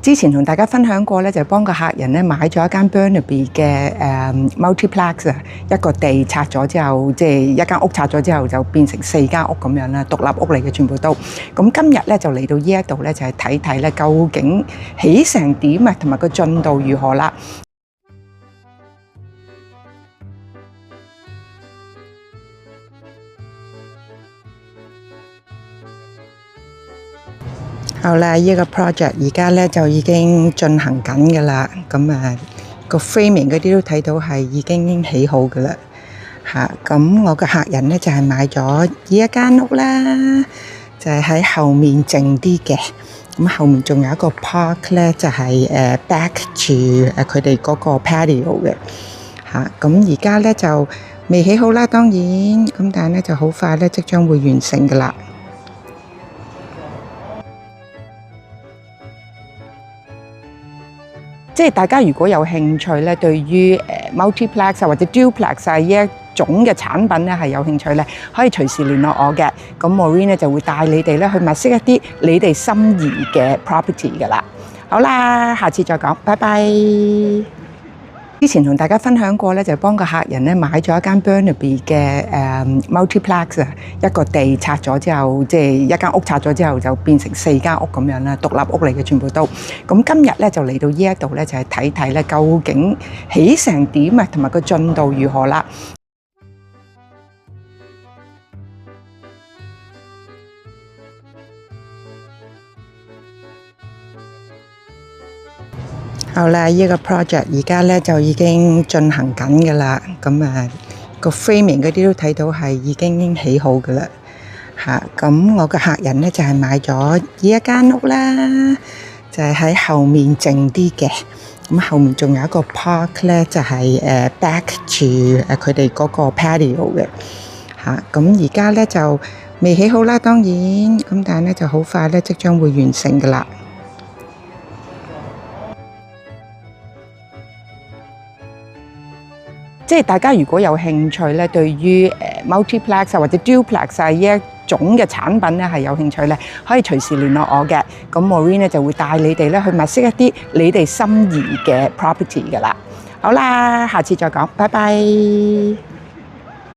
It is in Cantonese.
之前同大家分享過咧，就幫個客人咧買咗一間 Burnaby 嘅multiplex 啊，一個地拆咗之後，即係一間屋拆咗之後就變成4間屋咁樣啦，獨立屋嚟嘅全部都。咁今日咧就嚟到呢一度咧，就係睇睇咧究竟起成點啊，同埋個進度如何啦。好啦，呢個 project 而家咧就已經進行緊㗎啦。咁個 framing 嗰啲都睇到係已經起好㗎啦。咁我個客人咧就係買咗呢一間屋啦，就係喺後面靜啲嘅。咁後面仲有一個 park 咧，就係back 住佢哋嗰個 patio 嘅。咁而家咧就未起好啦，當然咁，但係咧就好快咧即將會完成㗎啦。即係大家如果有興趣咧，對於multiplex 或者 duplex 呢一種嘅產品咧係有興趣咧，可以隨時聯絡我嘅。咁 Maureen 咧就會帶你哋咧去物色一啲你哋心儀嘅 property 㗎啦。好啦，下次再講，拜拜。之前同大家分享過咧，就幫個客人咧買咗一間 Burnaby 嘅multiplex 啊，一個地拆咗之後，即係一間屋拆咗之後就變成4間屋咁樣啦，獨立屋嚟嘅全部都。咁今日咧就嚟到呢一度咧，就係睇睇咧究竟起成點啊，同埋個進度如何啦。好啦，呢個 project 而家咧就已經進行緊㗎啦。咁個 framing 嗰啲都睇到係已經起好㗎啦。咁我個客人咧就係買咗呢一間屋啦，就係喺後面靜啲嘅。咁後面仲有一個 park 咧，就係back 住佢哋嗰個 patio 嘅。咁而家咧就未起好啦，當然咁，但係咧就好快咧即將會完成㗎啦。即係大家如果有興趣咧，對於multiplex 或者 duplex 呢一種嘅產品咧係有興趣咧，可以隨時聯絡我嘅。咁 Maureen 咧就會帶你哋咧去物色一啲你哋心儀嘅 property 㗎啦。好啦，下次再講，拜拜。